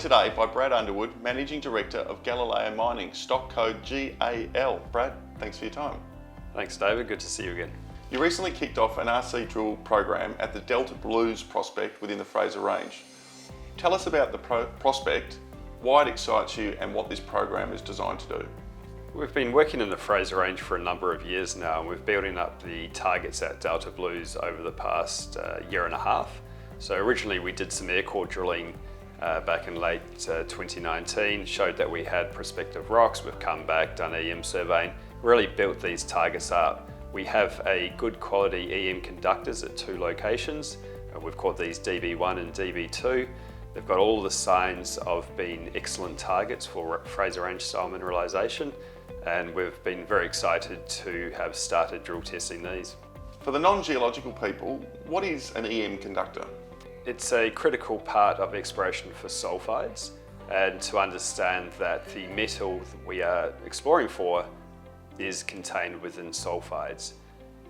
joined today by Brad Underwood, Managing Director of Galileo Mining, stock code GAL. Brad, thanks for your time. Thanks, David. Good to see you again. You recently kicked off an RC drill program at the Delta Blues prospect within the Fraser Range. Tell us about the prospect, why it excites you and what this program is designed to do. We've been working in the Fraser Range for a number of years now, and we're building up the targets at Delta Blues over the past year and a half. So originally we did some air core drilling back in late 2019, showed that we had prospective rocks. We've come back, done EM surveying, really built these targets up. We have a good quality EM conductors at two locations. We've called these DB1 and DB2. They've got all the signs of being excellent targets for Fraser Range style mineralisation, and we've been very excited to have started drill testing these. For the non-geological people, what is an EM conductor? It's a critical part of exploration for sulfides, and to understand that the metal that we are exploring for is contained within sulfides.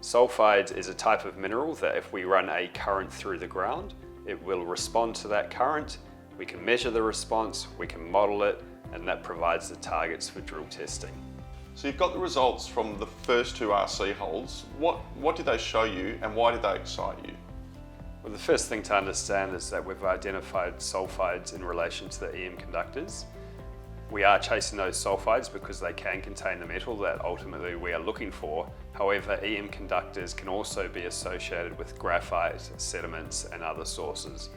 Sulfide is a type of mineral that if we run a current through the ground, it will respond to that current. We can measure the response, we can model it, and that provides the targets for drill testing. So you've got the results from the first two RC holes. What did they show you and why did they excite you? Well, the first thing to understand is that we've identified sulfides in relation to the EM conductors. We are chasing those sulfides because they can contain the metal that ultimately we are looking for. However, EM conductors can also be associated with graphite, sediments and other sources.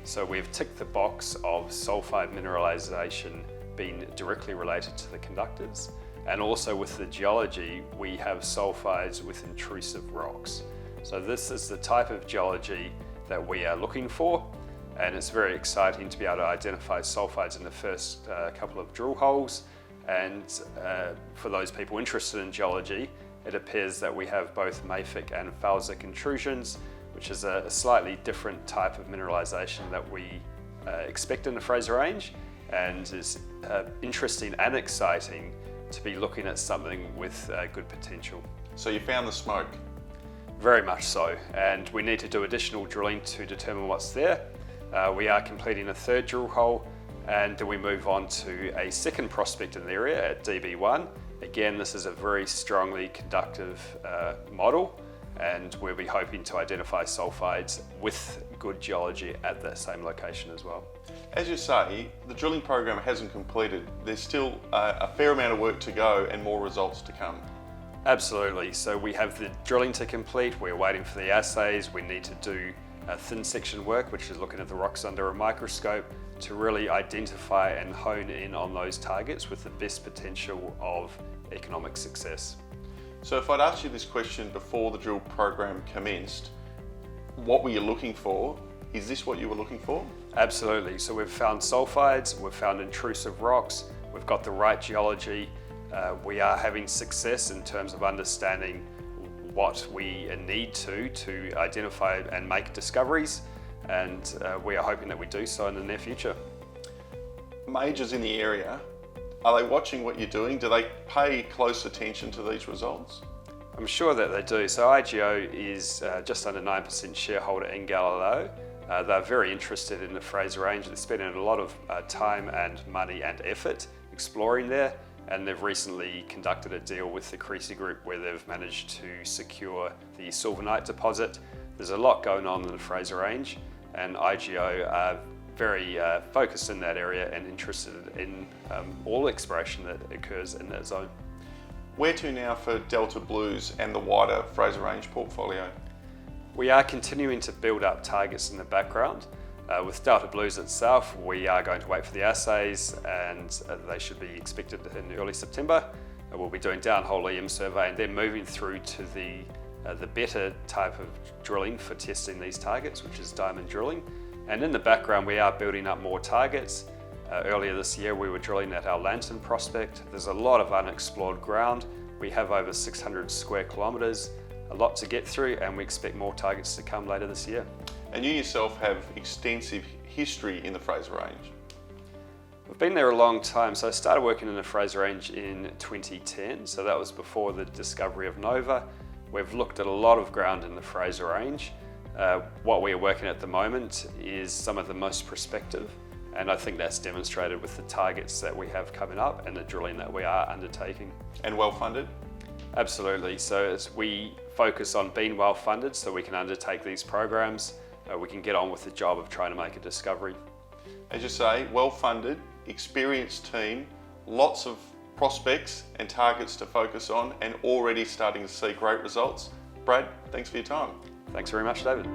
So we've ticked the box of sulfide mineralization being directly related to the conductors, and also with the geology we have sulfides with intrusive rocks. So this is the type of geology that we are looking for, and it's very exciting to be able to identify sulfides in the first couple of drill holes. And for those people interested in geology, it appears that we have both mafic and felsic intrusions, which is a slightly different type of mineralization that we expect in the Fraser Range, and is interesting and exciting to be looking at something with good potential. So you found the smoke? Very much so, and we need to do additional drilling to determine what's there. We are completing a third drill hole, and then we move on to a second prospect in the area at DB1. Again, this is a very strongly conductive model, and we'll be hoping to identify sulfides with good geology at that same location as well. As you say, the drilling program hasn't completed. There's still a fair amount of work to go and more results to come. Absolutely. So we have the drilling to complete. We're waiting for the assays. We need to do thin section work, which is looking at the rocks under a microscope to really identify and hone in on those targets with the best potential of economic success. So if I'd asked you this question before the drill program commenced, what were you looking for? Is this what you were looking for? Absolutely. So we've found sulfides, we've found intrusive rocks, we've got the right geology. We are having success in terms of understanding what we need to identify and make discoveries, and we are hoping that we do so in the near future. Majors in the area, are they watching what you're doing? Do they pay close attention to these results? I'm sure that they do. So IGO is just under 9% shareholder in Galileo. They're very interested in the Fraser Range. They're spending a lot of time and money and effort exploring there, and they've recently conducted a deal with the Creasy Group where they've managed to secure the silverite deposit. There's a lot going on in the Fraser Range, and IGO are very focused in that area and interested in all exploration that occurs in that zone. Where to now for Delta Blues and the wider Fraser Range portfolio? We are continuing to build up targets in the background. With Delta Blues itself, we are going to wait for the assays, and they should be expected in early September. We'll be doing downhole EM survey and then moving through to the better type of drilling for testing these targets, which is diamond drilling. And in the background, we are building up more targets. Earlier this year, we were drilling at our Lantern prospect. There's a lot of unexplored ground. We have over 600 square kilometres, a lot to get through, and we expect more targets to come later this year. And you yourself have extensive history in the Fraser Range. We've been there a long time. So I started working in the Fraser Range in 2010. So that was before the discovery of Nova. We've looked at a lot of ground in the Fraser Range. What we are working at the moment is some of the most prospective. And I think that's demonstrated with the targets that we have coming up and the drilling that we are undertaking. And well funded? Absolutely. So as we focus on being well funded so we can undertake these programs, we can get on with the job of trying to make a discovery. As you say, well funded, experienced team, lots of prospects and targets to focus on, and already starting to see great results. Brad, thanks for your time. Thanks very much, David.